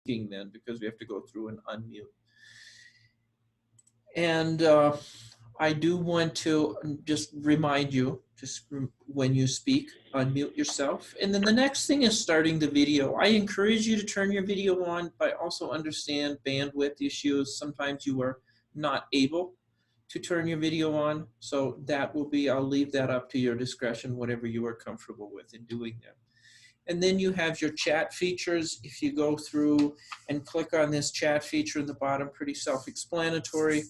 then, because we have to go through and unmute. And I do want to just remind you, when you speak, unmute yourself. And then the next thing is starting the video. I encourage you to turn your video on, but I also understand bandwidth issues. Sometimes you are not able to turn your video on. So that will be, I'll leave that up to your discretion, whatever you are comfortable with in doing that. And then you have your chat features. If you go through and click on this chat feature in the bottom, pretty self-explanatory.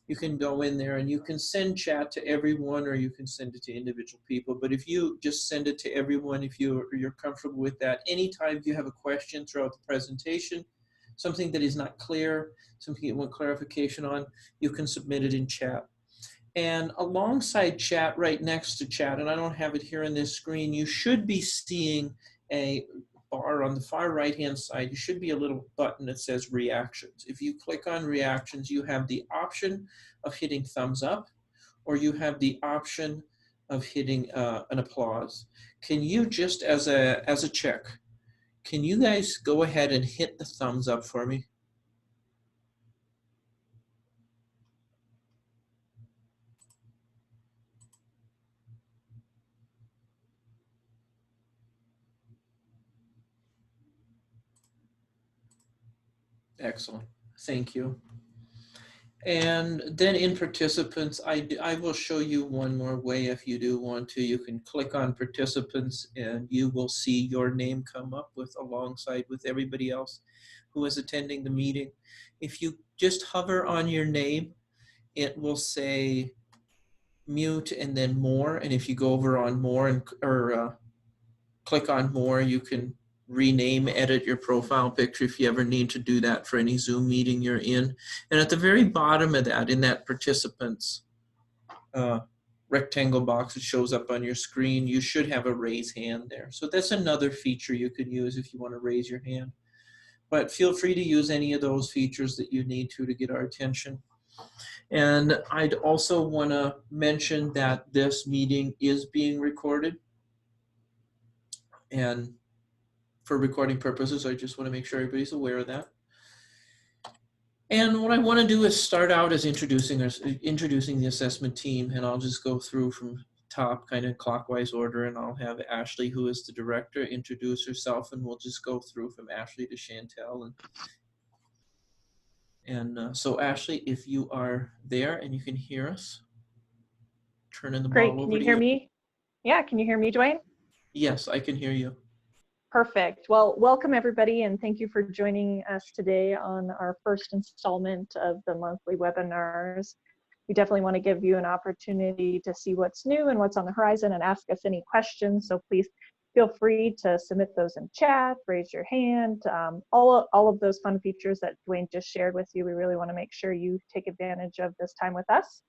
You can go in there and you can send chat to everyone, or you can send it to individual people. But if you just send it to everyone, if you're comfortable with that, anytime you have a question throughout the presentation, something that is not clear, something you want clarification on, you can submit it in chat. And alongside chat, right next to chat, and I don't have it here on this screen, you should be seeing a bar on the far right-hand side. You should be a little button that says reactions. If you click on reactions, you have the option of hitting thumbs up, or you have the option of hitting an applause. Can you, just as a check, can you guys go ahead and hit the thumbs up for me? Excellent, thank you. And then in participants, I will show you one more way if you do want to. You can click on participants and you will see your name come up alongside with everybody else who is attending the meeting. If you just hover on your name, it will say mute and then more. And if you go over on more or click on more, you can rename, edit your profile picture if you ever need to do that for any Zoom meeting you're in. And at the very bottom of that, in that participants rectangle box that shows up on your screen, you should have a raise hand there. So that's another feature you could use if you want to raise your hand. But feel free to use any of those features that you need to get our attention. And I'd also want to mention that this meeting is being recorded. And for recording purposes, I just want to make sure everybody's aware of that. And what I want to do is start out as introducing the assessment team, and I'll just go through from top, kind of clockwise order, and I'll have Ashley, who is the director, introduce herself, and we'll just go through from Ashley to Chantel. And so Ashley, if you are there and you can hear us, turning the ball over to you. Great, can you hear me? Yeah, can you hear me, Dwayne? Yes, I can hear you. Perfect. Well, welcome everybody, and thank you for joining us today on our first installment of the monthly webinars. We definitely want to give you an opportunity to see what's new and what's on the horizon and ask us any questions. So please feel free to submit those in chat, raise your hand, all of those fun features that Dwayne just shared with you. We really want to make sure you take advantage of this time with us.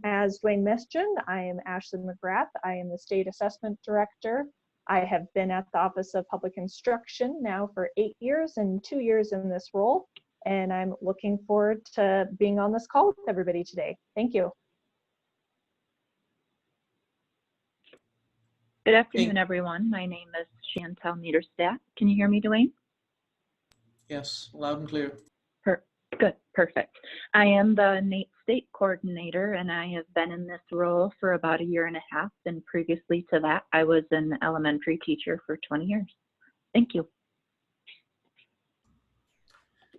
As Dwayne mentioned, I am Ashley McGrath. I am the State Assessment Director. I have been at the Office of Public Instruction now for 8 years and 2 years in this role, and I'm looking forward to being on this call with everybody today. Thank you. Good afternoon, everyone. My name is Chantel Niederstadt. Can you hear me, Dwayne? Yes, loud and clear. Good, perfect. I am the NAEP State Coordinator, and I have been in this role for about 1.5 years, and previously to that, I was an elementary teacher for 20 years. Thank you.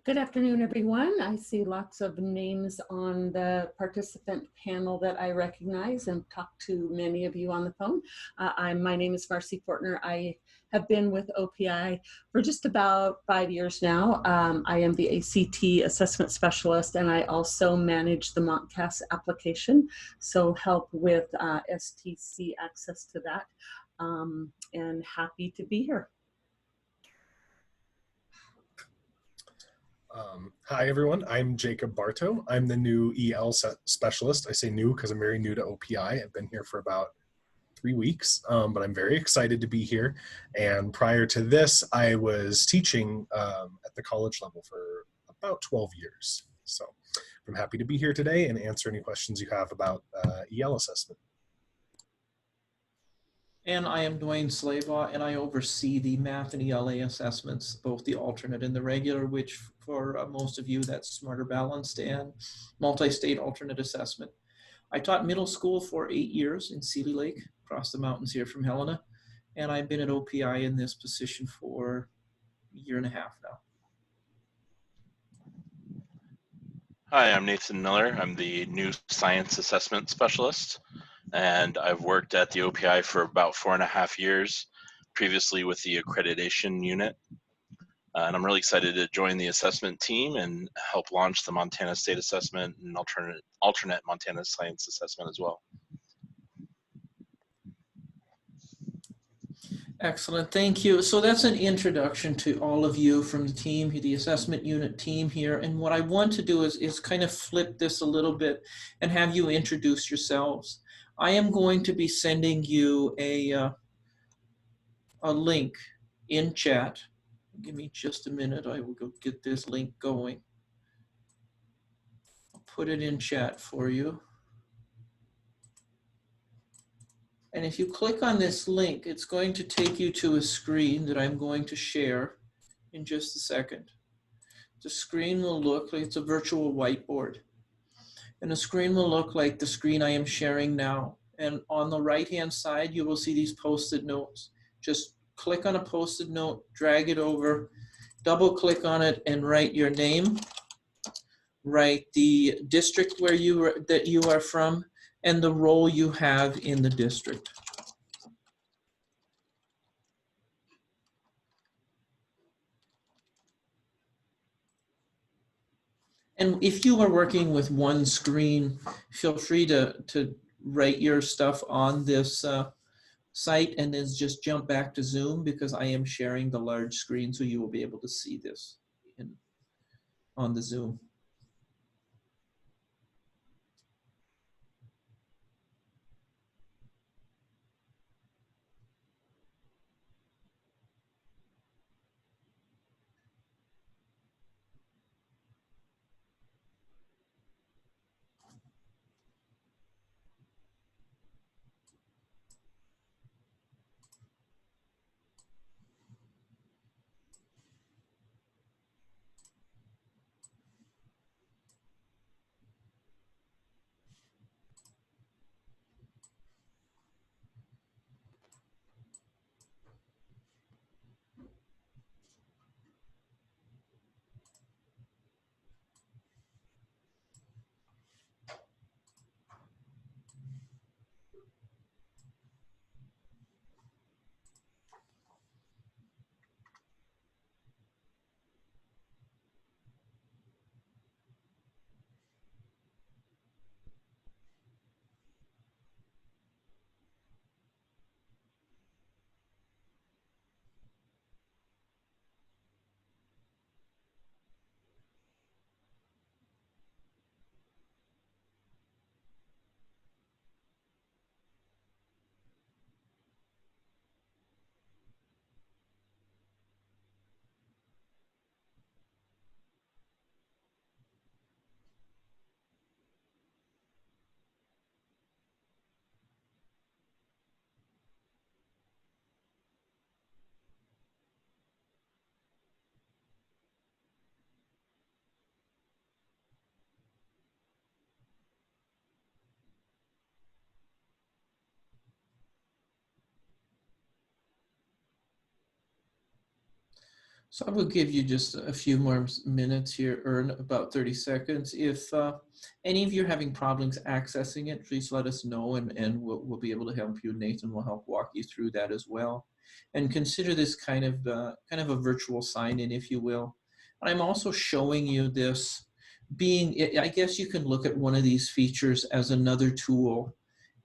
Good afternoon, everyone. I see lots of names on the participant panel that I recognize and talked to many of you on the phone. My name is Marcy Fortner. I have been with OPI for just about 5 years now. I am the ACT assessment specialist, and I also manage the MontCAS application, so help with STC access to that, and happy to be here. Hi, everyone. I'm Jacob Bartow. I'm the new EL specialist. I say new because I'm very new to OPI. I've been here for about 3 weeks, but I'm very excited to be here. And prior to this, I was teaching at the college level for about 12 years. So I'm happy to be here today and answer any questions you have about EL assessment. And I am Dwayne Slaybaugh, and I oversee the math and ELA assessments, both the alternate and the regular, which for most of you, that's Smarter Balanced and multi-state alternate assessment. I taught middle school for 8 years in Seeley Lake, across the mountains here from Helena, and I've been at OPI in this position for a year and a half now. Hi, I'm Nathan Miller. I'm the new science assessment specialist, and I've worked at the OPI for about 4.5 years, previously with the accreditation unit. And I'm really excited to join the assessment team and help launch the Montana State Assessment and alternate Montana Science Assessment as well. Excellent, thank you. So that's an introduction to all of you from the team, the assessment unit team here. And what I want to do is kind of flip this a little bit and have you introduce yourselves. I am going to be sending you a link in chat. Give me just a minute. I will go get this link going. I'll put it in chat for you. And if you click on this link, it's going to take you to a screen that I'm going to share in just a second. The screen will look like it's a virtual whiteboard. And the screen will look like the screen I am sharing now. And on the right-hand side, you will see these Post-it notes. Just click on a Post-it note, drag it over, double click on it, and write your name. Write the district that you are from, and the role you have in the district. And if you are working with one screen, feel free to write your stuff on this site and then just jump back to Zoom, because I am sharing the large screen, so you will be able to see this on the Zoom. So I will give you just a few more minutes here, or about 30 seconds. If any of you are having problems accessing it, please let us know, and we'll be able to help you. Nathan will help walk you through that as well. And consider this kind of a virtual sign-in, if you will. And I'm also showing you this being, I guess you can look at one of these features as another tool.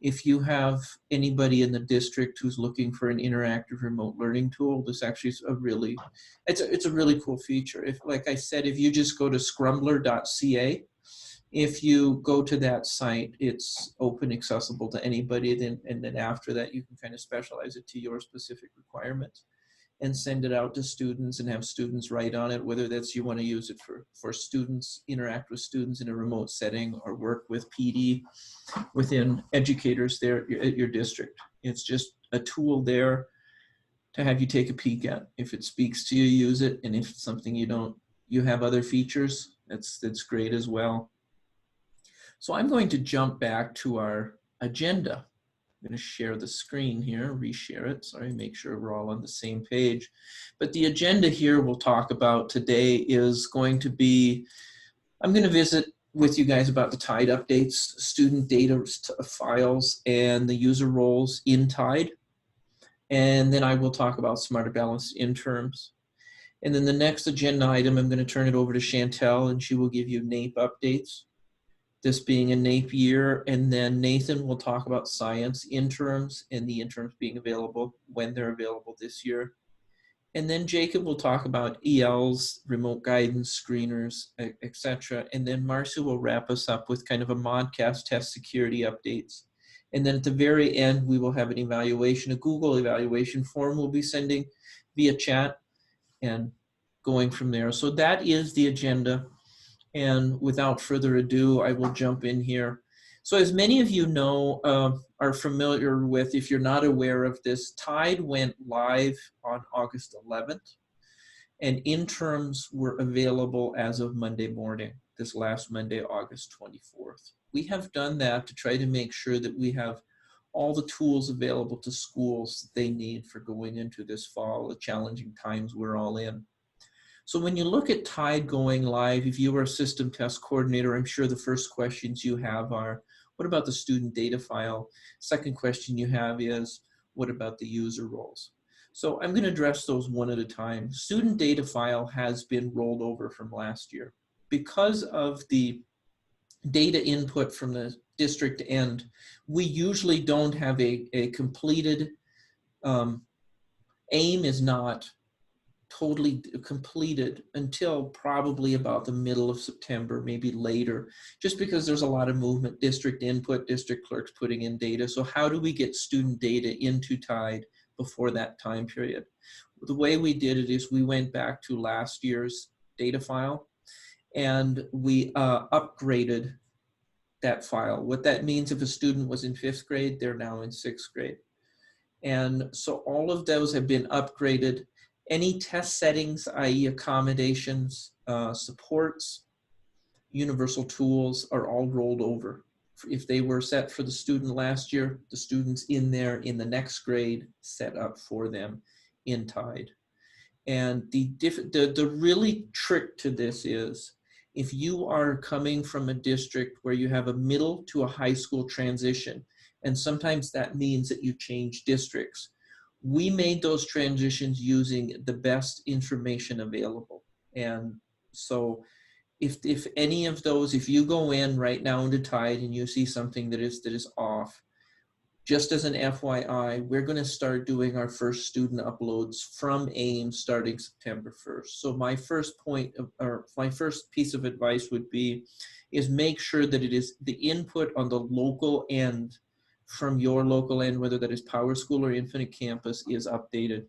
If you have anybody in the district who's looking for an interactive remote learning tool, this actually is it's a really cool feature. If, like I said, if you just go to scrumbler.ca, if you go to that site, it's open, accessible to anybody. And then after that, you can kind of specialize it to your specific requirements and send it out to students and have students write on it, whether that's you want to use it for students, interact with students in a remote setting, or work with PD within educators there at your district. It's just a tool there to have you take a peek at. If it speaks to you, use it. And if it's something you have other features, that's great as well. So I'm going to jump back to our agenda. I'm going to share the screen here, reshare it. Sorry, make sure we're all on the same page. But the agenda here we'll talk about today is going to be, I'm going to visit with you guys about the TIDE updates, student data files, and the user roles in TIDE. And then I will talk about Smarter Balanced Interms. And then the next agenda item, I'm going to turn it over to Chantel, and she will give you NAEP updates, this being a NAEP year. And then Nathan will talk about science interms and the interms being available when they're available this year. And then Jacob will talk about ELs, remote guidance, screeners, etc. And then Marcia will wrap us up with kind of a MontCAS test security updates. And then at the very end, we will have an evaluation, a Google evaluation form we'll be sending via chat and going from there. So that is the agenda. And without further ado, I will jump in here. So as many of you know, are familiar with, if you're not aware of this, TIDE went live on August 11th, and interms were available as of Monday morning, this last Monday, August 24th. We have done that to try to make sure that we have all the tools available to schools that they need for going into this fall, the challenging times we're all in. So when you look at TIDE going live, if you are a system test coordinator, I'm sure the first questions you have are, what about the student data file? Second question you have is, what about the user roles? So I'm going to address those one at a time. Student data file has been rolled over from last year. Because of the data input from the district end, we usually don't have a completed, AIM is not totally completed until probably about the middle of September, maybe later, just because there's a lot of movement, district input, district clerks putting in data. So how do we get student data into TIDE before that time period? The way we did it is we went back to last year's data file and we upgraded that file. What that means, if a student was in 5th grade, they're now in 6th grade. And so all of those have been upgraded. Any test settings, i.e. accommodations, supports, universal tools are all rolled over. If they were set for the student last year, the students in there in the next grade set up for them in TIDE. And the really trick to this is, if you are coming from a district where you have a middle to a high school transition, and sometimes that means that you change districts, we made those transitions using the best information available. And so if any of those, if you go in right now into TIDE and you see something that is off, just as an FYI, we're going to start doing our first student uploads from AIM starting September 1st. So my first point or my first piece of advice would be, is make sure that it is the input on the local end from your local end, whether that is Power School or Infinite Campus, is updated.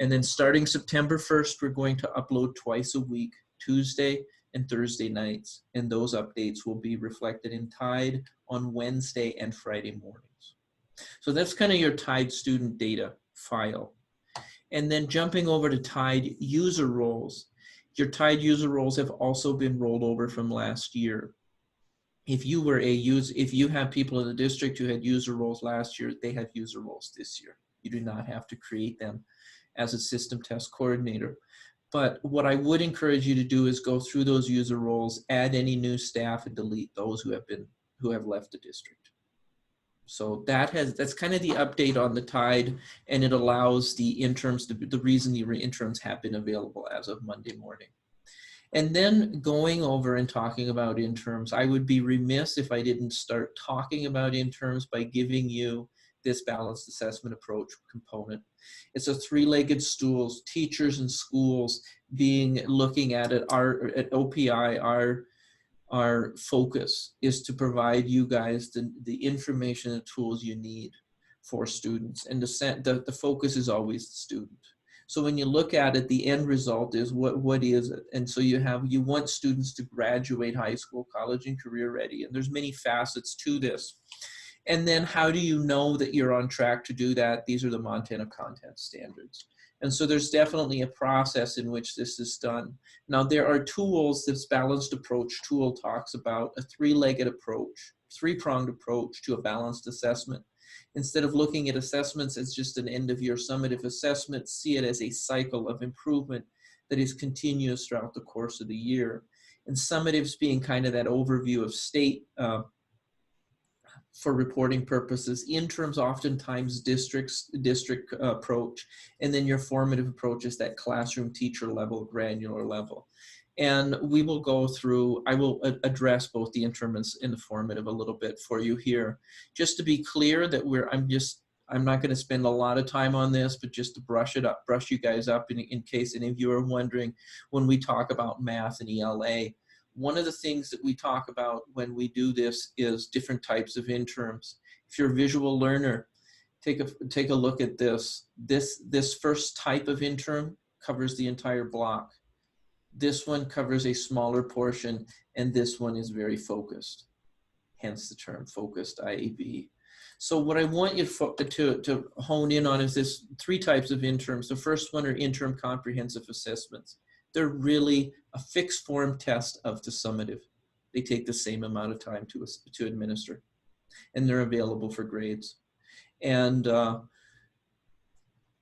And then starting September 1st, we're going to upload twice a week, Tuesday and Thursday nights. And those updates will be reflected in TIDE on Wednesday and Friday mornings. So that's kind of your TIDE student data file. And then jumping over to TIDE user roles, your TIDE user roles have also been rolled over from last year. If you were if you have people in the district who had user roles last year, they have user roles this year. You do not have to create them as a system test coordinator. But what I would encourage you to do is go through those user roles, add any new staff, and delete those who have left the district. So that's kind of the update on the TIDE, and it allows the interns, the reason the interns have been available as of Monday morning. And then going over and talking about interns, I would be remiss if I didn't start talking about interns by giving you this balanced assessment approach component. It's a three-legged stool. Teachers and schools looking at it. At OPI, our focus is to provide you guys the information and tools you need for students. And the focus is always the student. So when you look at it, the end result is what is it? And so you want students to graduate high school, college, and career ready. And there's many facets to this. And then how do you know that you're on track to do that? These are the Montana content standards. And so there's definitely a process in which this is done. Now there are tools. This balanced approach tool talks about a three-legged approach, three-pronged approach to a balanced assessment. Instead of looking at assessments as just an end-of-year summative assessment, see it as a cycle of improvement that is continuous throughout the course of the year. And summatives being kind of that overview of state for reporting purposes, interims oftentimes district approach, and then your formative approach is that classroom teacher level, granular level. And we will go through, I will address both the interim and the formative a little bit for you here. Just to be clear that I'm not going to spend a lot of time on this, but just to brush you guys up in case any of you are wondering, when we talk about math and ELA, one of the things that we talk about when we do this is different types of interims. If you're a visual learner, take a look at this. This first type of interim covers the entire block. This one covers a smaller portion, and this one is very focused, hence the term focused IAB. So what I want you to hone in on is this three types of interims. The first one are interim comprehensive assessments. They're really a fixed form test of the summative. They take the same amount of time to administer, and they're available for grades. And the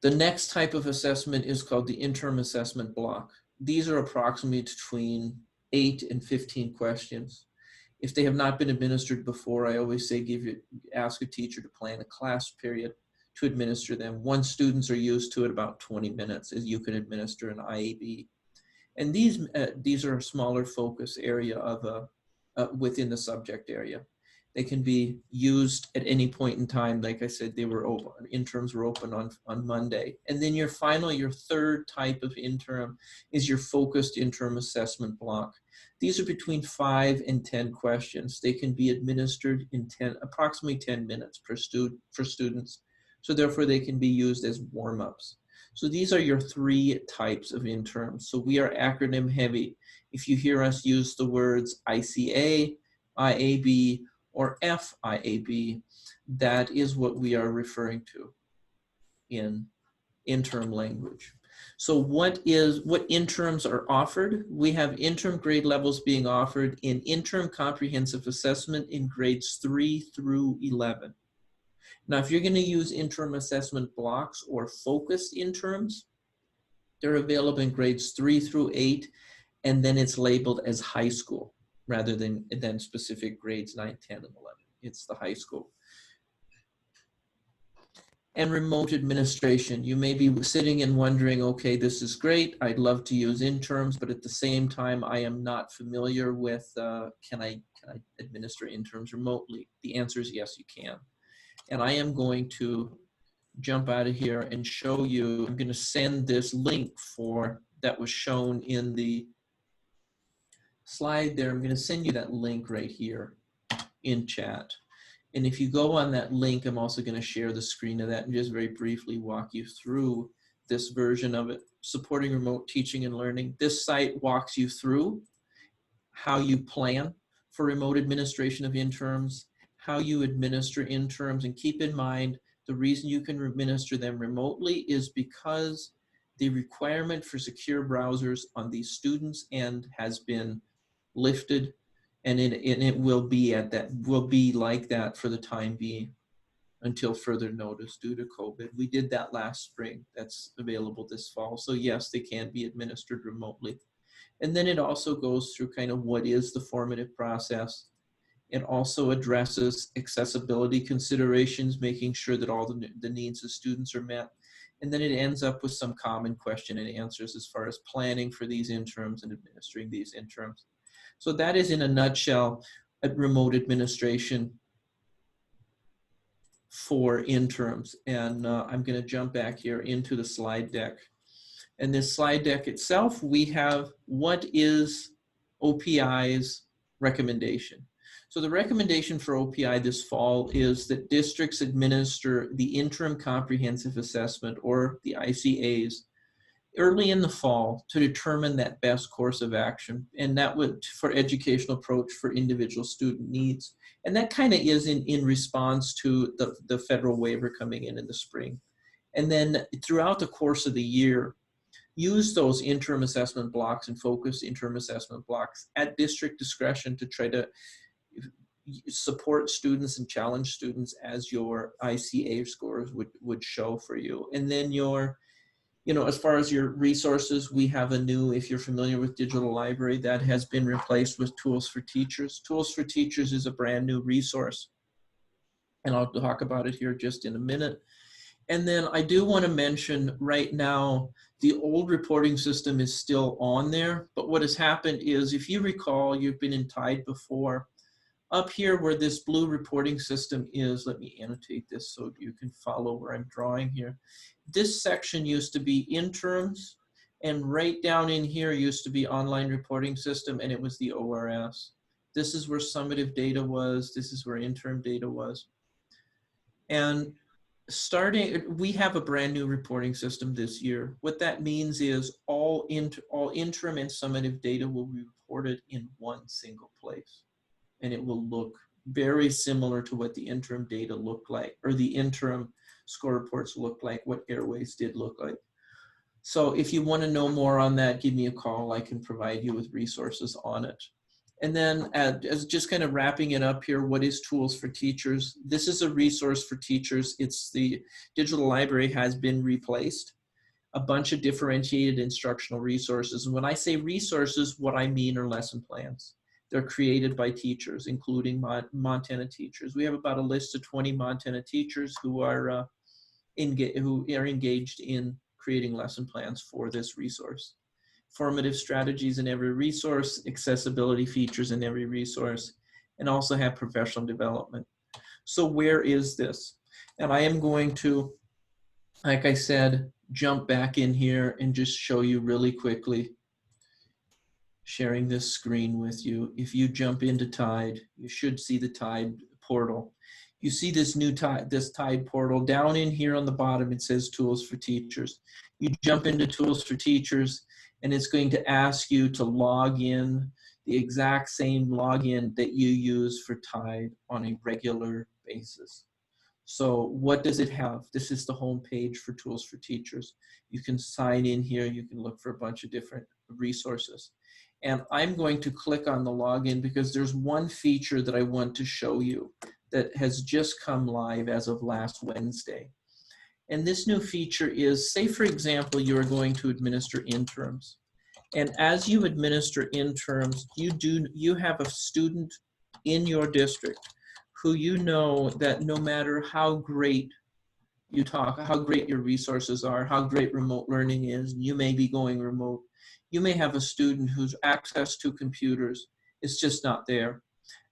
next type of assessment is called the interim assessment block. These are approximately between 8 and 15 questions. If they have not been administered before, I always say ask a teacher to plan a class period to administer them. Once students are used to it, about 20 minutes, as you can administer an IAB. And these are a smaller focus area of within the subject area. They can be used at any point in time. Like I said, they were open. Interims were open on Monday. And then your third type of interim is your focused interim assessment block. These are between 5 and 10 questions. They can be administered in approximately 10 minutes for students. So therefore, they can be used as warm-ups. So these are your three types of interims. So we are acronym heavy. If you hear us use the words ICA, IAB, or FIAB, that is what we are referring to in interim language. So what interims are offered? We have interim grade levels being offered in interim comprehensive assessment in grades 3 through 11. Now, if you're going to use interim assessment blocks or focused interims, they're available in grades 3 through 8, and then it's labeled as high school rather than specific grades 9, 10, and 11. It's the high school. And remote administration. You may be sitting and wondering, okay, this is great. I'd love to use interims, but at the same time, I am not familiar with, can I administer interims remotely? The answer is yes, you can. And I am going to jump out of here and show you, I'm going to send this link that was shown in the slide there. I'm going to send you that link right here in chat. And if you go on that link, I'm also going to share the screen of that and just very briefly walk you through this version of it, supporting remote teaching and learning. This site walks you through how you plan for remote administration of interims, how you administer interims, and keep in mind the reason you can administer them remotely is because the requirement for secure browsers on these students' end has been lifted, and it will be like that for the time being until further notice due to COVID. We did that last spring. That's available this fall. So yes, they can be administered remotely. And then it also goes through kind of what is the formative process. It also addresses accessibility considerations, making sure that all the needs of students are met. And then it ends up with some common question and answers as far as planning for these interims and administering these interims. So that is in a nutshell a remote administration for interims. And I'm going to jump back here into the slide deck. And this slide deck itself, we have what is OPI's recommendation. So the recommendation for OPI this fall is that districts administer the interim comprehensive assessment, or the ICAs, early in the fall to determine that best course of action. And that would for educational approach for individual student needs. And that kind of is in response to the federal waiver coming in the spring. And then throughout the course of the year, use those interim assessment blocks and focus interim assessment blocks at district discretion to try to support students and challenge students as your ICA scores would show for you. And then your, as far as your resources, we have a new, if you're familiar with Digital Library, that has been replaced with Tools for Teachers. Tools for Teachers is a brand new resource. And I'll talk about it here just in a minute. And then I do want to mention right now, the old reporting system is still on there. But what has happened is, if you recall, you've been in TIDE before. Up here where this blue reporting system is, let me annotate this so you can follow where I'm drawing here. This section used to be interims, and right down in here used to be online reporting system, and it was the ORS. This is where summative data was. This is where interim data was. And we have a brand new reporting system this year. What that means is all interim and summative data will be reported in one single place. And it will look very similar to what the interim data looked like, or the interim score reports look like, what Airways did look like. So if you want to know more on that, give me a call. I can provide you with resources on it. And then as just kind of wrapping it up here, what is Tools for Teachers? This is a resource for teachers. It's the Digital Library has been replaced. A bunch of differentiated instructional resources. And when I say resources, what I mean are lesson plans. They're created by teachers, including Montana teachers. We have about a list of 20 Montana teachers who are engaged in creating lesson plans for this resource. Formative strategies in every resource, accessibility features in every resource, and also have professional development. So where is this? And I am going to, like I said, jump back in here and just show you really quickly, sharing this screen with you. If you jump into TIDE, you should see the TIDE portal. You see this new TIDE portal down in here on the bottom. It says Tools for Teachers. You jump into Tools for Teachers, and it's going to ask you to log in the exact same login that you use for TIDE on a regular basis. So what does it have? This is the home page for Tools for Teachers. You can sign in here. You can look for a bunch of different resources. And I'm going to click on the login because there's one feature that I want to show you that has just come live as of last Wednesday. And this new feature is, say for example, you are going to administer interims. And as you administer interims, you have a student in your district who you know that no matter how great how great your resources are, how great remote learning is, you may be going remote. You may have a student whose access to computers is just not there.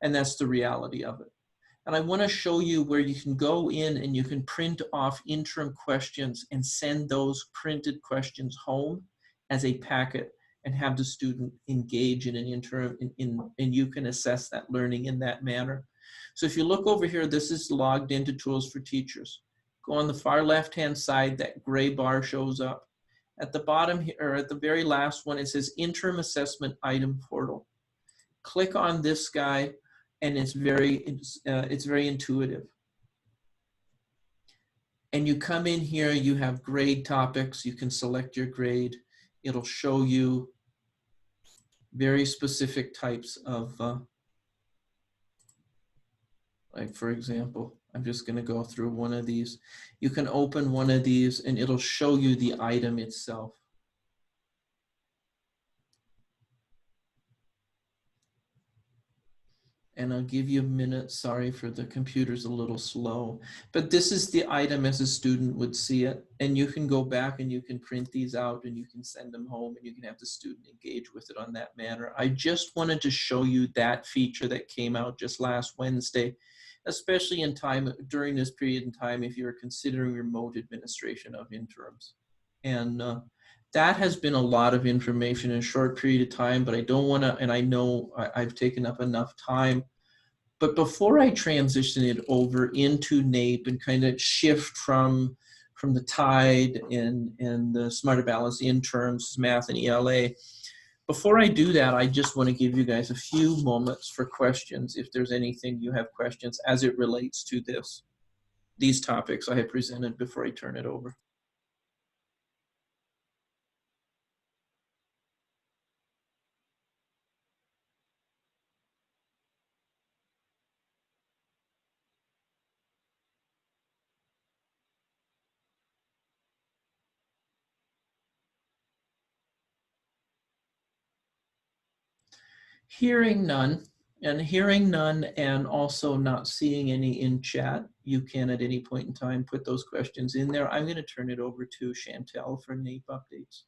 And that's the reality of it. And I want to show you where you can go in and you can print off interim questions and send those printed questions home as a packet and have the student engage in an interim and you can assess that learning in that manner. So if you look over here, this is logged into Tools for Teachers. Go on the far left-hand side, that gray bar shows up. At the bottom here, or at the very last one, it says Interim Assessment Item Portal. Click on this guy, and it's very intuitive. And you come in here, you have grade topics. You can select your grade. It'll show you very specific types of, like for example, I'm just going to go through one of these. You can open one of these and it'll show you the item itself. And I'll give you a minute. Sorry for the computer's a little slow. But this is the item as a student would see it. And you can go back and you can print these out and you can send them home and you can have the student engage with it on that manner. I just wanted to show you that feature that came out just last Wednesday, especially in time during this period in time if you're considering remote administration of interims. And that has been a lot of information in a short period of time, but I don't want to, and I know I've taken up enough time, but before I transition it over into NAEP and kind of shift from from the TIDE and the Smarter Balance interns, math and ELA. Before I do that, I just want to give you guys a few moments for questions, if there's anything you have questions as it relates to these topics I have presented before I turn it over. Hearing none, and also not seeing any in chat, you can at any point in time put those questions in there. I'm going to turn it over to Chantel for NAEP updates.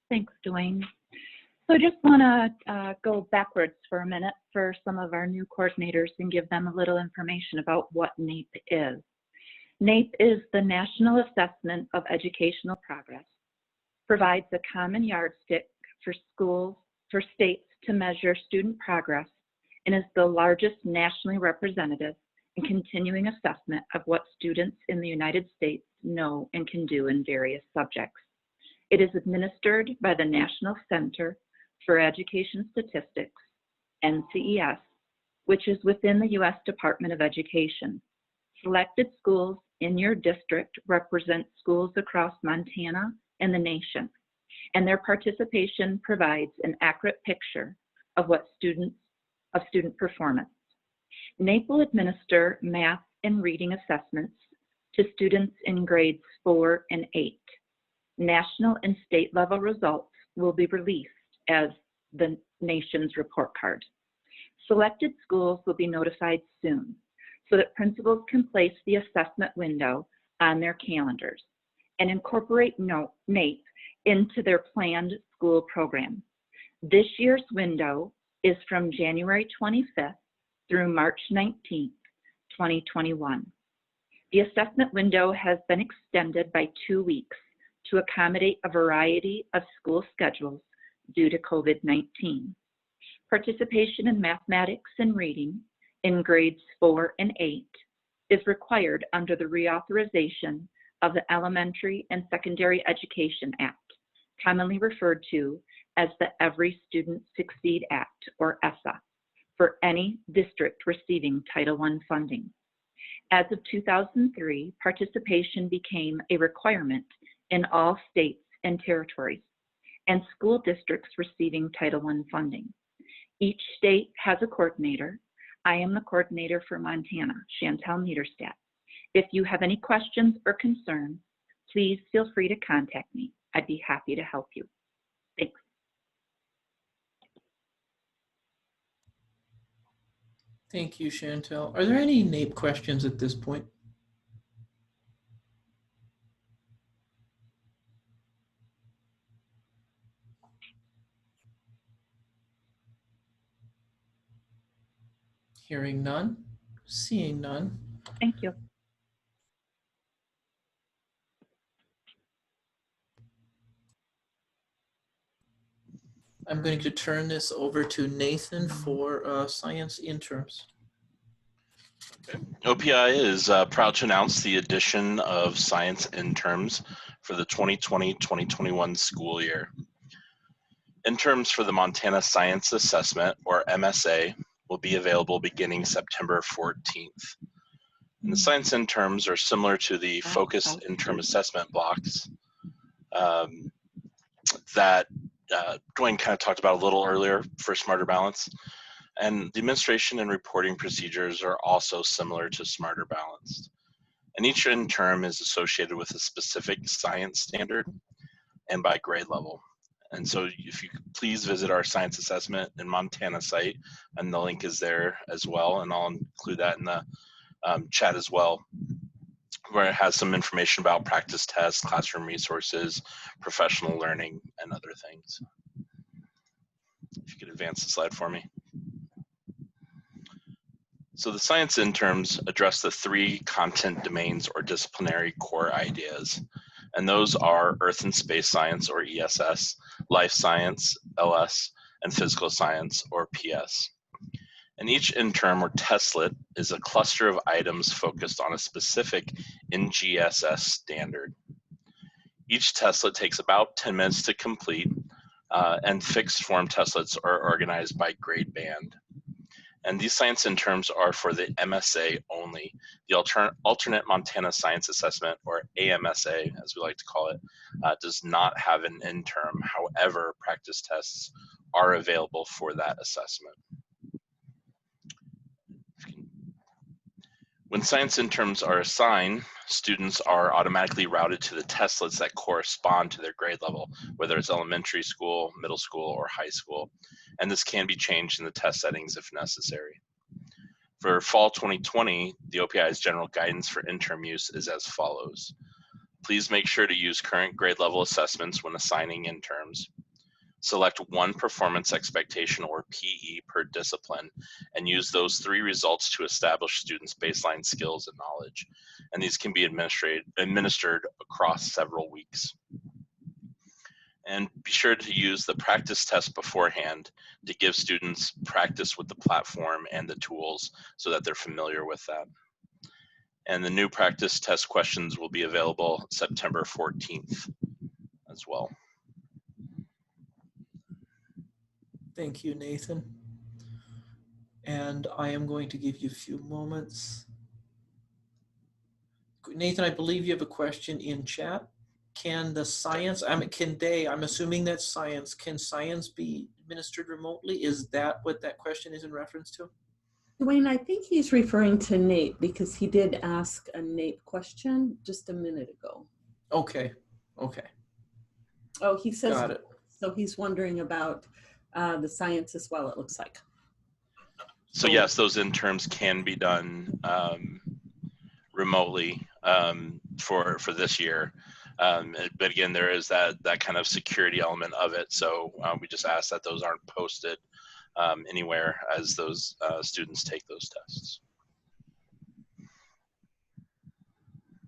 Thanks, Dwayne. So I just want to go backwards for a minute for some of our new coordinators and give them a little information about what NAEP is. NAEP is the National Assessment of Educational Progress, provides a common yardstick for schools, for states to measure student progress, and is the largest nationally representative and continuing assessment of what students in the United States know and can do in various subjects. It is administered by the National Center for Education Statistics, NCES, which is within the U.S. Department of Education. Selected schools in your district represent schools across Montana and the nation, and their participation provides an accurate picture of student performance. NAEP will administer math and reading assessments to students in grades 4 and 8. National and state level results will be released as the nation's report card. Selected schools will be notified soon so that principals can place the assessment window on their calendars and incorporate NAEP into their planned school program. This year's window is from January 25th through March 19th, 2021. The assessment window has been extended by 2 weeks to accommodate a variety of school schedules due to COVID-19. Participation in mathematics and reading in grades 4 and 8 is required under the reauthorization of the Elementary and Secondary Education Act, commonly referred to as the Every Student Succeed Act, or ESSA, for any district receiving Title I funding. As of 2003, participation became a requirement in all states and territories and school districts receiving Title I funding. Each state has a coordinator. I am the coordinator for Montana, Chantel Niederstadt. If you have any questions or concerns, please feel free to contact me. I'd be happy to help you. Thanks. Thank you, Chantel. Are there any NAEP questions at this point? Hearing none, seeing none. Thank you. I'm going to turn this over to Nathan for science interns. OPI is proud to announce the addition of science interns for the 2020-2021 school year. Interns for the Montana Science Assessment, or MSA, will be available beginning September 14th. And the science interns are similar to the focus interim assessment blocks that Dwayne kind of talked about a little earlier for Smarter Balance. And the administration and reporting procedures are also similar to Smarter Balanced. And each intern is associated with a specific science standard and by grade level. And so if you could please visit our science assessment in Montana site, and the link is there as well, and I'll include that in the chat as well, where it has some information about practice tests, classroom resources, professional learning, and other things. If you could advance the slide for me. So the science interns address the 3 content domains or disciplinary core ideas. And those are Earth and Space Science, or ESS, Life Science, LS, and Physical Science, or PS. And each interim or testlet is a cluster of items focused on a specific NGSS standard. Each testlet takes about 10 minutes to complete, and fixed form testlets are organized by grade band. And these science interms are for the MSA only. The alternate Montana Science Assessment, or AMSA, as we like to call it, does not have an interim. However, practice tests are available for that assessment. When science interms are assigned, students are automatically routed to the testlets that correspond to their grade level, whether it's elementary school, middle school, or high school. And this can be changed in the test settings if necessary. For fall 2020, the OPI's general guidance for interim use is as follows. Please make sure to use current grade level assessments when assigning interms. Select one performance expectation or PE per discipline and use those 3 results to establish students' baseline skills and knowledge. And these can be administered across several weeks. And be sure to use the practice test beforehand to give students practice with the platform and the tools so that they're familiar with that. And the new practice test questions will be available September 14th as well. Thank you, Nathan. And I am going to give you a few moments. Nathan, I believe you have a question in chat. Can the science, I'm assuming that's science, can science be administered remotely? Is that what that question is in reference to? Dwayne, I think he's referring to Nate because he did ask a Nate question just a minute ago. Okay, okay. Oh, he says, Got it. So he's wondering about the science as well, it looks like. So yes, those interms can be done remotely for this year. But again, there is that kind of security element of it. So we just ask that those aren't posted anywhere as those students take those tests.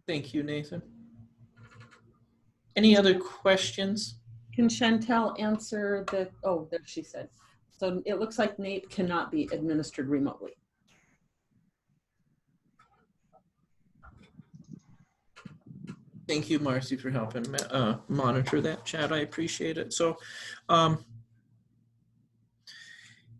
Thank you, Nathan. Any other questions? Can Chantel answer the, oh, there she said. So it looks like Nate cannot be administered remotely. Thank you, Marcy, for helping monitor that chat. I appreciate it. So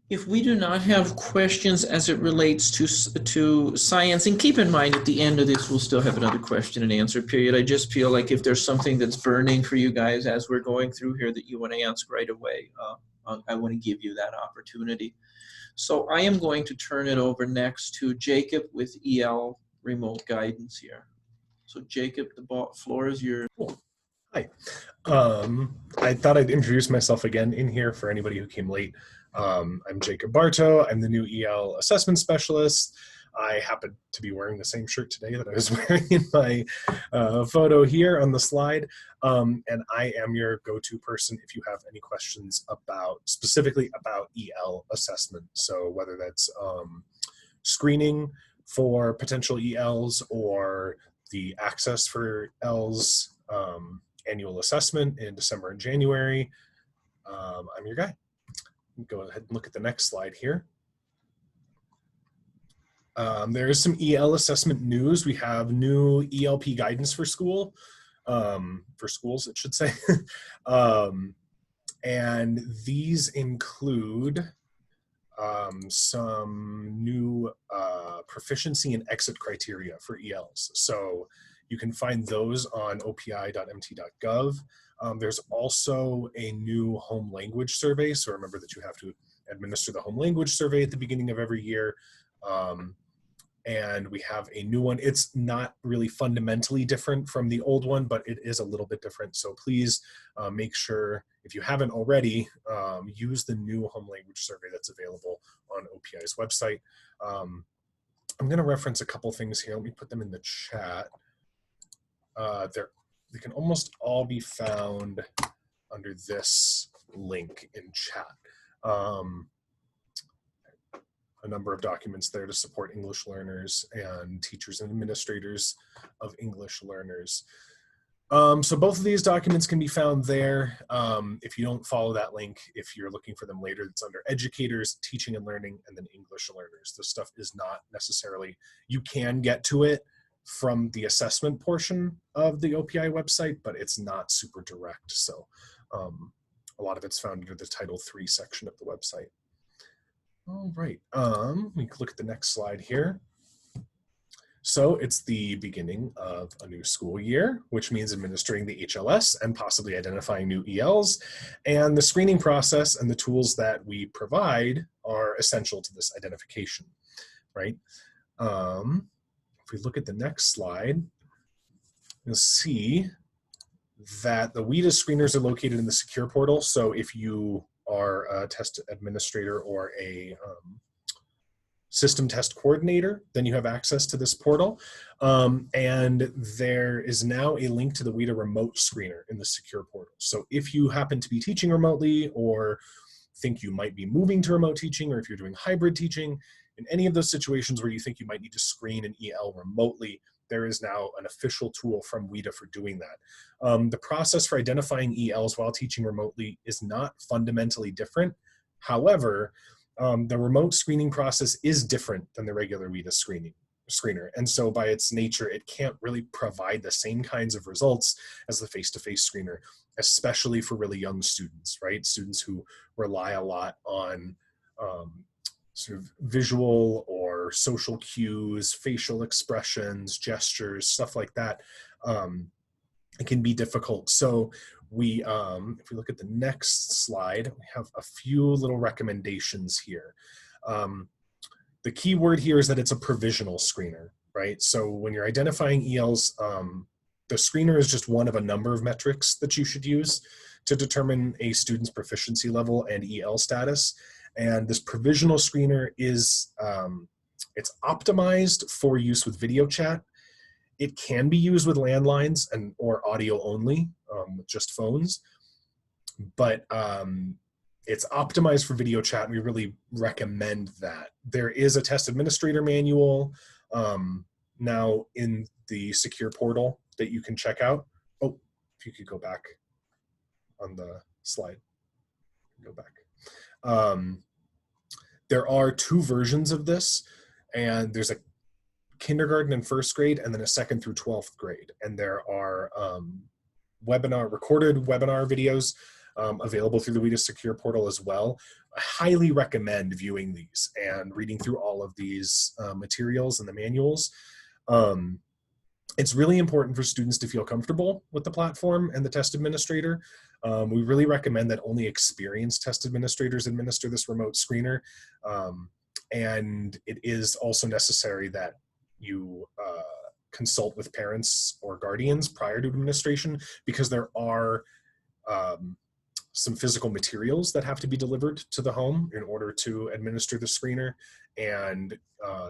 if we do not have questions as it relates to science, and keep in mind at the end of this, we'll still have another question and answer period. I just feel like if there's something that's burning for you guys as we're going through here that you want to ask right away, I want to give you that opportunity. So I am going to turn it over next to Jacob with EL remote guidance here. So Jacob, the floor is yours. Hi. I thought I'd introduce myself again in here for anybody who came late. I'm Jacob Bartow. I'm the new EL assessment specialist. I happen to be wearing the same shirt today that I was wearing in my photo here on the slide. And I am your go-to person if you have any questions specifically about EL assessment. So whether that's screening for potential ELs or the access for ELs annual assessment in December and January, I'm your guy. Go ahead and look at the next slide here. There is some EL assessment news. We have new ELP guidance for schools, it should say. And these include some new proficiency and exit criteria for ELs. So you can find those on opi.mt.gov. There's also a new home language survey. So remember that you have to administer the home language survey at the beginning of every year. And we have a new one. It's not really fundamentally different from the old one, but it is a little bit different. So please make sure, if you haven't already, use the new home language survey that's available on OPI's website. I'm going to reference a couple things here. Let me put them in the chat. They can almost all be found under this link in chat. A number of documents there to support English learners and teachers and administrators of English learners. So both of these documents can be found there. If you don't follow that link, if you're looking for them later, it's under educators, teaching and learning, and then English learners. This stuff is not necessarily, you can get to it from the assessment portion of the OPI website, but it's not super direct. So a lot of it's found under the Title III section of the website. All right, we can look at the next slide here. So it's the beginning of a new school year, which means administering the HLS and possibly identifying new ELs. And the screening process and the tools that we provide are essential to this identification, right? If we look at the next slide, you'll see that the WIDA screeners are located in the secure portal. So if you are a test administrator or a system test coordinator, then you have access to this portal. And there is now a link to the WIDA remote screener in the secure portal. So if you happen to be teaching remotely or think you might be moving to remote teaching, or if you're doing hybrid teaching, in any of those situations where you think you might need to screen an EL remotely, there is now an official tool from WIDA for doing that. The process for identifying ELs while teaching remotely is not fundamentally different. However, the remote screening process is different than the regular WIDA screener. And so by its nature, it can't really provide the same kinds of results as the face-to-face screener, especially for really young students, right? Students who rely a lot on sort of visual or social cues, facial expressions, gestures, stuff like that. It can be difficult. So we, if we look at the next slide, we have a few little recommendations here. The key word here is that it's a provisional screener, right? So when you're identifying ELs, the screener is just one of a number of metrics that you should use to determine a student's proficiency level and EL status. And this provisional screener is, it's optimized for use with video chat. It can be used with landlines and or audio only, with just phones, but it's optimized for video chat, and we really recommend that. There is a test administrator manual now in the secure portal that you can check out. Oh, if you could go back on the slide, go back. There are two versions of this, and there's a kindergarten and first grade, and then a second through 12th grade. And there are recorded webinar videos available through the WIDA Secure Portal as well. I highly recommend viewing these and reading through all of these materials and the manuals. It's really important for students to feel comfortable with the platform and the test administrator. We really recommend that only experienced test administrators administer this remote screener. And it is also necessary that you consult with parents or guardians prior to administration, because there are some physical materials that have to be delivered to the home in order to administer the screener, and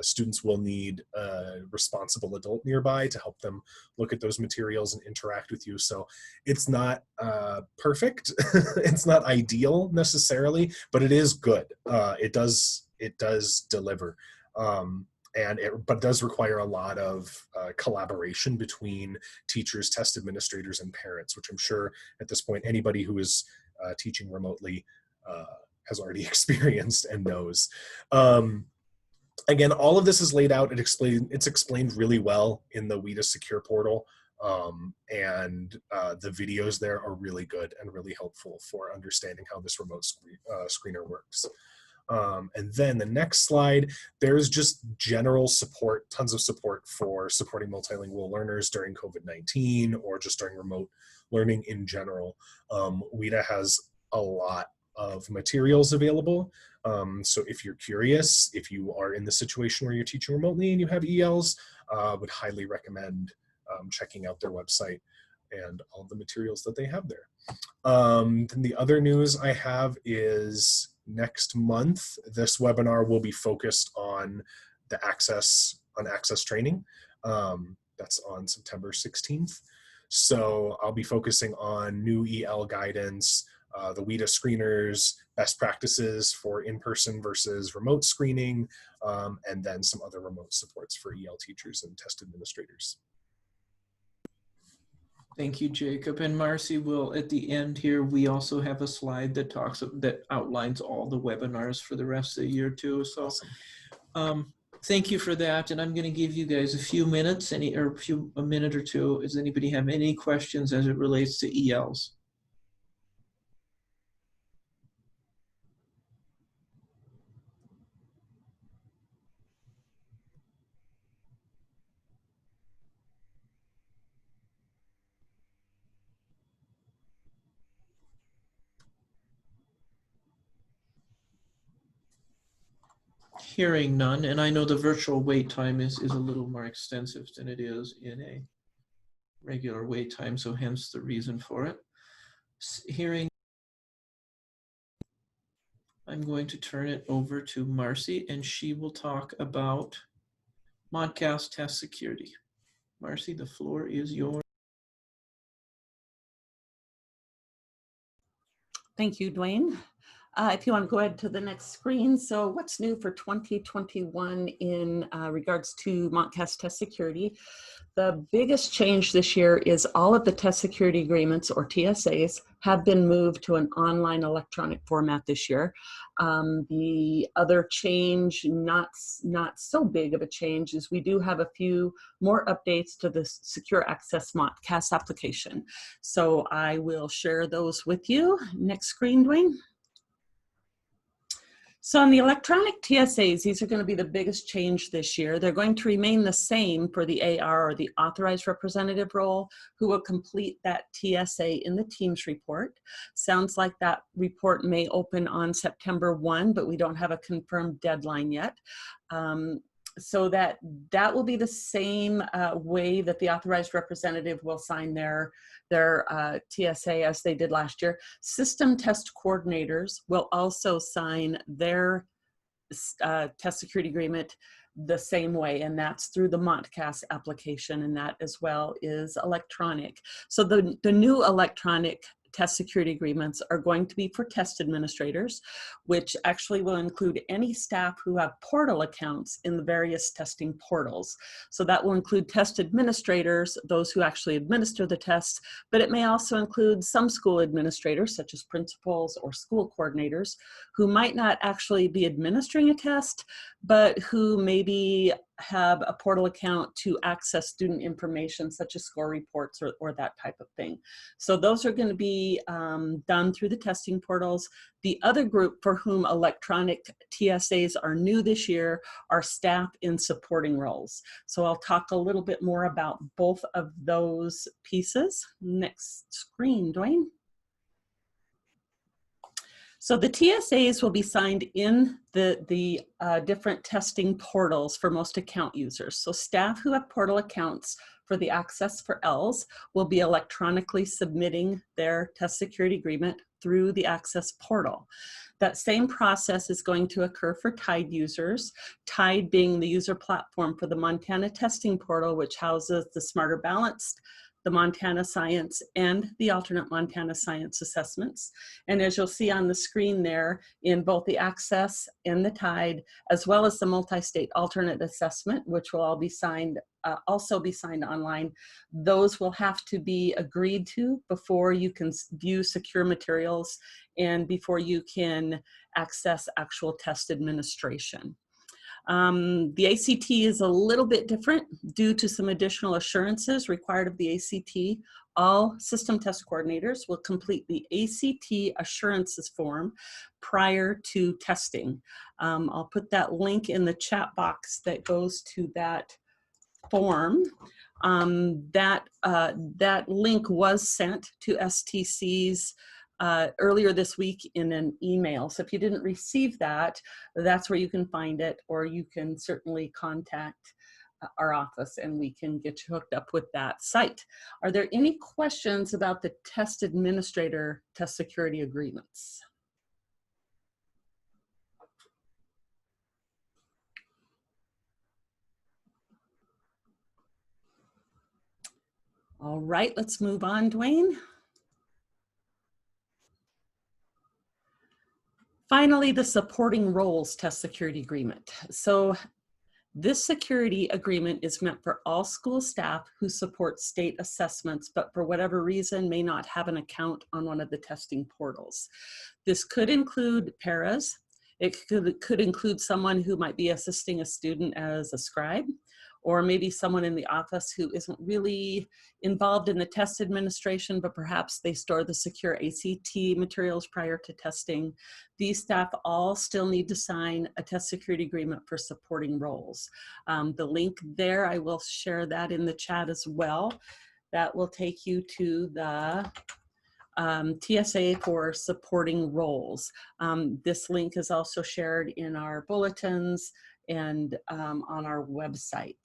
students will need a responsible adult nearby to help them look at those materials and interact with you. So it's not perfect, it's not ideal necessarily, but it is good. It does deliver. But does require a lot of collaboration between teachers, test administrators, and parents, which I'm sure at this point anybody who is teaching remotely has already experienced and knows. Again, all of this is laid out. It's explained really well in the WIDA Secure Portal, and the videos there are really good and really helpful for understanding how this remote screener works. And then the next slide, there's just general support, tons of support for supporting multilingual learners during COVID-19 or just during remote learning in general. WIDA has a lot of materials available. So if you're curious, if you are in the situation where you're teaching remotely and you have ELs, would highly recommend checking out their website and all the materials that they have there. Then the other news I have is next month, this webinar will be focused on the access training. That's on September 16th. So I'll be focusing on new EL guidance, the WIDA screeners, best practices for in-person versus remote screening, and then some other remote supports for EL teachers and test administrators. Thank you, Jacob. And Marcy will, at the end here, we also have a slide that that outlines all the webinars for the rest of the year too. So Awesome. thank you for that. And I'm going to give you guys a few minutes, a minute or two. Does anybody have any questions as it relates to ELs? Hearing none, and I know the virtual wait time is a little more extensive than it is in a regular wait time, so hence the reason for it. Hearing, I'm going to turn it over to Marcy, and she will talk about MontCAS test security. Marcy, the floor is yours. Thank you, Dwayne. If you want to go ahead to the next screen. So what's new for 2021 in regards to MontCAS test security? The biggest change this year is all of the test security agreements, or TSAs, have been moved to an online electronic format this year. The other change, not so big of a change, is we do have a few more updates to the Secure Access MontCAS application. So I will share those with you. Next screen, Dwayne. So on the electronic TSAs, these are going to be the biggest change this year. They're going to remain the same for the AR, or the authorized representative role, who will complete that TSA in the Teams report. Sounds like that report may open on September 1, but we don't have a confirmed deadline yet. So that will be the same way that the authorized representative will sign their TSA as they did last year. System test coordinators will also sign their test security agreement the same way, and that's through the MontCAS application, and that as well is electronic. So the new electronic test security agreements are going to be for test administrators, which actually will include any staff who have portal accounts in the various testing portals. So that will include test administrators, those who actually administer the tests, but it may also include some school administrators, such as principals or school coordinators, who might not actually be administering a test, but who maybe have a portal account to access student information, such as score reports or that type of thing. So those are going to be done through the testing portals. The other group for whom electronic TSAs are new this year are staff in supporting roles. So I'll talk a little bit more about both of those pieces. Next screen, Dwayne. So the TSAs will be signed in the different testing portals for most account users. So staff who have portal accounts for the Access for ELs will be electronically submitting their test security agreement through the Access portal. That same process is going to occur for TIDE users, TIDE being the user platform for the Montana Testing Portal, which houses the Smarter Balanced, the Montana Science, and the alternate Montana Science assessments. And as you'll see on the screen there, in both the Access and the TIDE, as well as the multi-state alternate assessment, which will all be signed, also be signed online, those will have to be agreed to before you can view secure materials and before you can access actual test administration. The ACT is a little bit different due to some additional assurances required of the ACT. All system test coordinators will complete the ACT assurances form prior to testing. I'll put that link in the chat box that goes to that form. That link was sent to STCs earlier this week in an email. So if you didn't receive that, that's where you can find it, or you can certainly contact our office and we can get you hooked up with that site. Are there any questions about the test administrator test security agreements? All right, let's move on, Dwayne. Finally, the supporting roles test security agreement. So This security agreement is meant for all school staff who support state assessments, but for whatever reason may not have an account on one of the testing portals. This could include paras. It could include someone who might be assisting a student as a scribe, or maybe someone in the office who isn't really involved in the test administration, but perhaps they store the secure ACT materials prior to testing. These staff all still need to sign a test security agreement for supporting roles. The link there, I will share that in the chat as well. That will take you to the TSA for supporting roles. This link is also shared in our bulletins and on our website.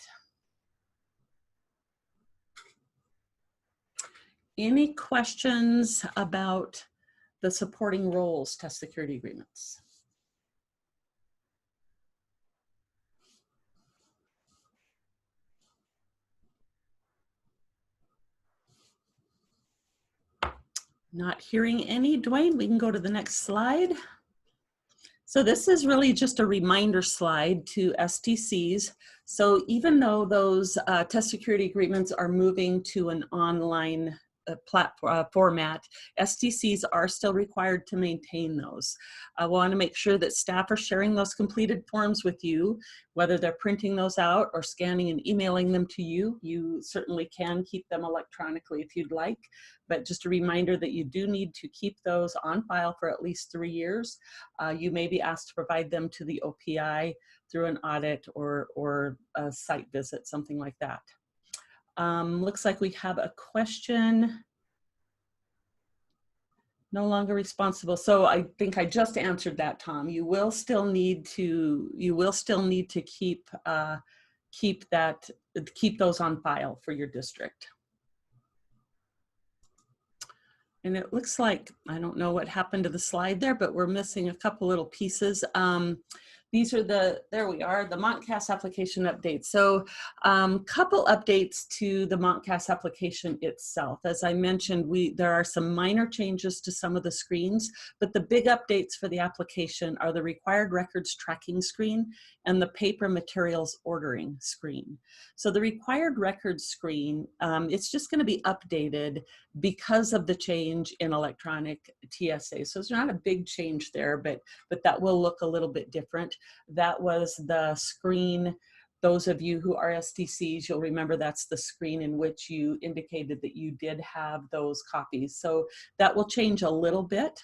Any questions about the supporting roles test security agreements? Not hearing any. Dwayne, we can go to the next slide. So this is really just a reminder slide to STCs. So even though those test security agreements are moving to an online format, STCs are still required to maintain those. I want to make sure that staff are sharing those completed forms with you, whether they're printing those out or scanning and emailing them to you. You certainly can keep them electronically if you'd like, but just a reminder that you do need to keep those on file for at least 3 years. You may be asked to provide them to the OPI through an audit or a site visit, something like that. Looks like we have a question. No longer responsible. So I think I just answered that, Tom. You will still need to keep those on file for your district. And it looks like, I don't know what happened to the slide there, but we're missing a couple little pieces. These are there we are, the MontCAS application updates. So couple updates to the MontCAS application itself. As I mentioned, there are some minor changes to some of the screens, but the big updates for the application are the required records tracking screen and the paper materials ordering screen. So the required records screen, it's just going to be updated because of the change in electronic TSA. So it's not a big change there, but that will look a little bit different. That was the screen. Those of you who are STCs, you'll remember that's the screen in which you indicated that you did have those copies. So that will change a little bit.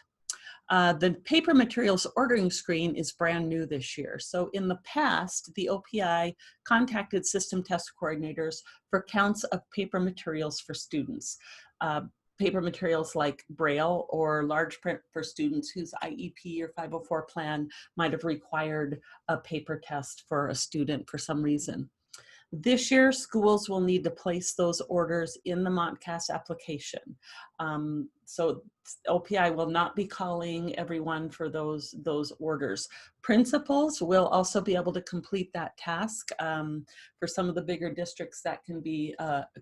The paper materials ordering screen is brand new this year. So in the past, the OPI contacted system test coordinators for counts of paper materials for students. Paper materials like Braille or large print for students whose IEP or 504 plan might have required a paper test for a student for some reason. This year, schools will need to place those orders in the MontCAS application. So OPI will not be calling everyone for those orders. Principals will also be able to complete that task. For some of the bigger districts, that can be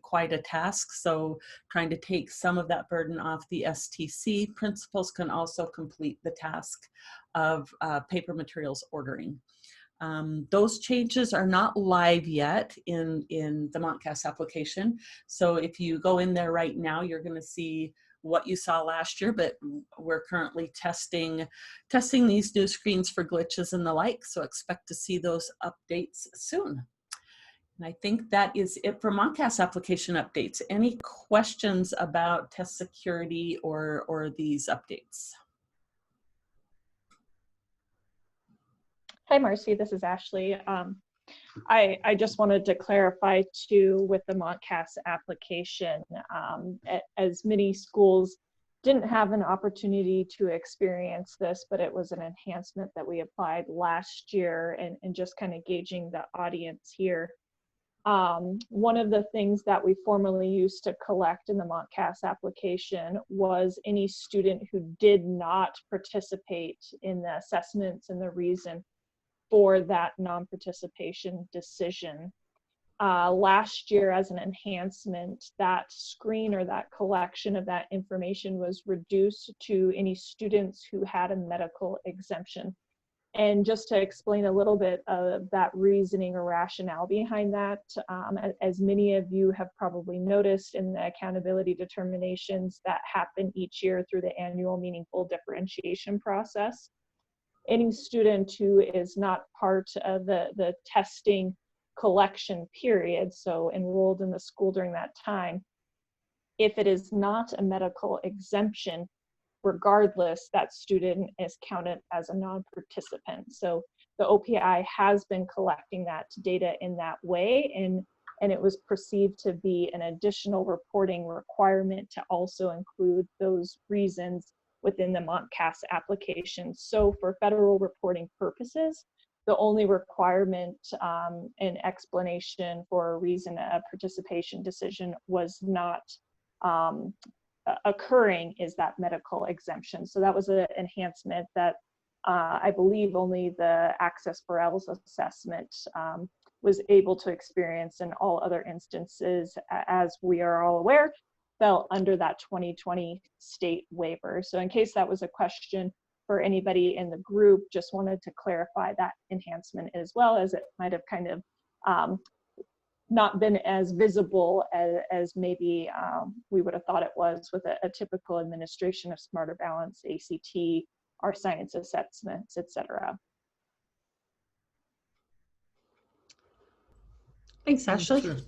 quite a task. So trying to take some of that burden off the STC, principals can also complete the task of paper materials ordering. Those changes are not live yet in the MontCAS application. So if you go in there right now, you're going to see what you saw last year, but we're currently testing these new screens for glitches and the like. So expect to see those updates soon. And I think that is it for MontCAS application updates. Any questions about test security or these updates? Hi, Marcy, this is Ashley. I just wanted to clarify too with the MontCAS application, as many schools didn't have an opportunity to experience this, but it was an enhancement that we applied last year, and just kind of gauging the audience here. One of the things that we formerly used to collect in the MontCAS application was any student who did not participate in the assessments and the reason for that non-participation decision. Last year, as an enhancement, that screen or that collection of that information was reduced to any students who had a medical exemption. And just to explain a little bit of that reasoning or rationale behind that, as many of you have probably noticed in the accountability determinations that happen each year through the annual meaningful differentiation process, any student who is not part of the testing collection period, so enrolled in the school during that time, if it is not a medical exemption, regardless, that student is counted as a non-participant. So the OPI has been collecting that data in that way, and it was perceived to be an additional reporting requirement to also include those reasons within the MontCAS application. So for federal reporting purposes, the only requirement and explanation for a reason a participation decision was not occurring is that medical exemption. So that was an enhancement that I believe only the Access for ELS assessment was able to experience, and all other instances, as we are all aware, fell under that 2020 state waiver. So in case that was a question for anybody in the group, just wanted to clarify that enhancement as well, as it might have kind of not been as visible as maybe we would have thought it was with a typical administration of Smarter Balance, ACT, our science assessments, etc. Thanks, Ashley. Okay.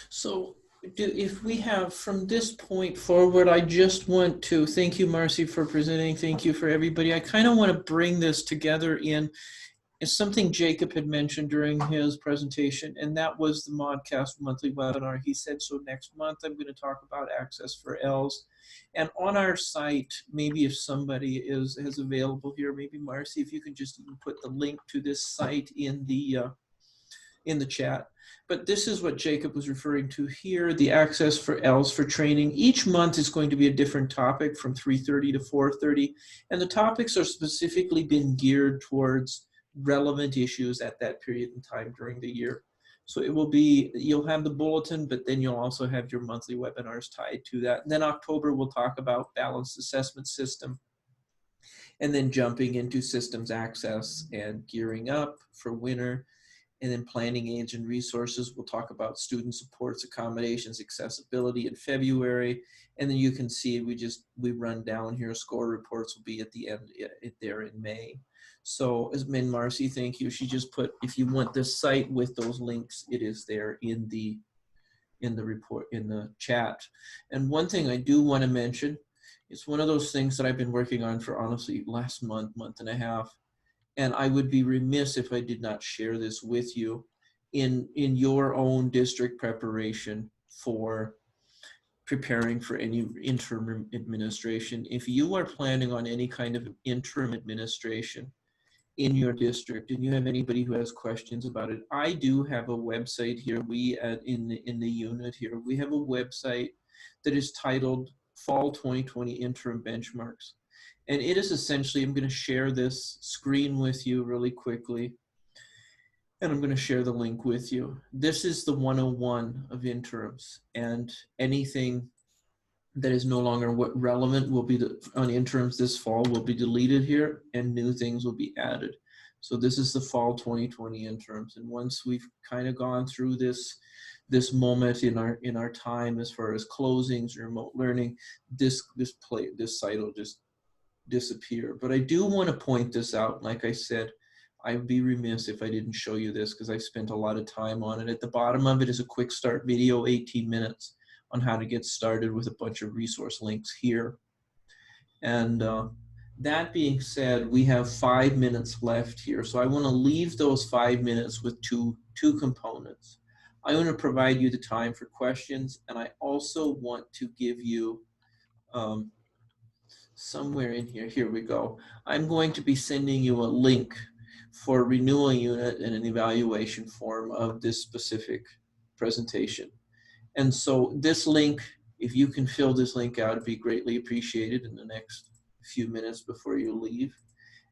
So if we have from this point forward, I just want to thank you, Marcy, for presenting. Thank you for everybody. I kind of want to bring this together in something Jacob had mentioned during his presentation, and that was the MontCAS monthly webinar. He said, so next month I'm going to talk about Access for ELS. And on our site, maybe if somebody is available here, maybe Marcy, if you can just even put the link to this site in the chat. But this is what Jacob was referring to here, the Access for ELS for training. Each month is going to be a different topic from 3:30 to 4:30, and the topics are specifically been geared towards relevant issues at that period in time during the year. So it will be, you'll have the bulletin, but then you'll also have your monthly webinars tied to that. And then October, we'll talk about balanced assessment system, and then jumping into systems access and gearing up for winter. And then planning aids and resources, we'll talk about student supports, accommodations, accessibility in February. And then you can see we run down here. Score reports will be at the end there in May. So as Marcy, thank you. She just put, if you want this site with those links, it is there in the report, in the chat. And one thing I do want to mention, it's one of those things that I've been working on for honestly last month and a half. And I would be remiss if I did not share this with you in your own district preparation for preparing for any interim administration. If you are planning on any kind of interim administration in your district and you have anybody who has questions about it, I do have a website here. We in the unit here, we have a website that is titled Fall 2020 Interim Benchmarks. And it is essentially, I'm going to share this screen with you really quickly. And I'm going to share the link with you. This is the 101 of interims. And anything that is no longer relevant will be on interims this fall will be deleted here, and new things will be added. So this is the fall 2020 interims. And once we've kind of gone through this moment in our time as far as closings, remote learning, this site will just disappear. But I do want to point this out. Like I said, I'd be remiss if I didn't show you this because I spent a lot of time on it. At the bottom of it is a quick start video, 18 minutes on how to get started with a bunch of resource links here. And that being said, we have 5 minutes left here. So I want to leave those 5 minutes with two components. I want to provide you the time for questions, and I also want to give you somewhere in here we go. I'm going to be sending you a link for a renewal unit and an evaluation form of this specific presentation. And so this link, if you can fill this link out, it'd be greatly appreciated in the next few minutes before you leave,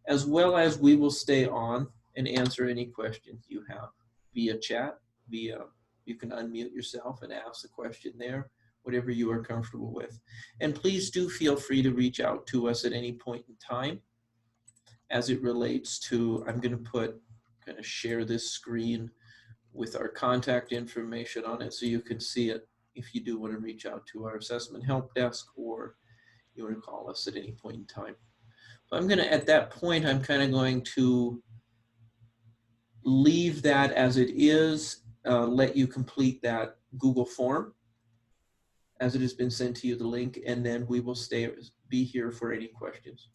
as well as we will stay on and answer any questions you have via chat, you can unmute yourself and ask the question there, whatever you are comfortable with. And please do feel free to reach out to us at any point in time as it relates to, I'm going to kind of share this screen with our contact information on it so you can see it if you do want to reach out to our assessment help desk or you want to call us at any point in time. So I'm going to, at that point, I'm kind of going to leave that as it is, let you complete that Google form as it has been sent to you, the link, and then we will be here for any questions.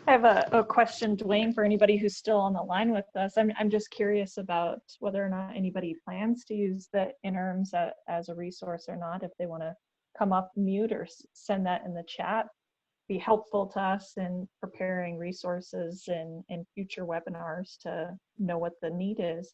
I have a question, Dwayne, for anybody who's still on the line with us. I'm just curious about whether or not anybody plans to use the interims as a resource or not. If they want to come off mute or send that in the chat, be helpful to us in preparing resources in future webinars to know what the need is.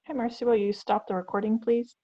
Hi, Marcy, will you stop the recording, please?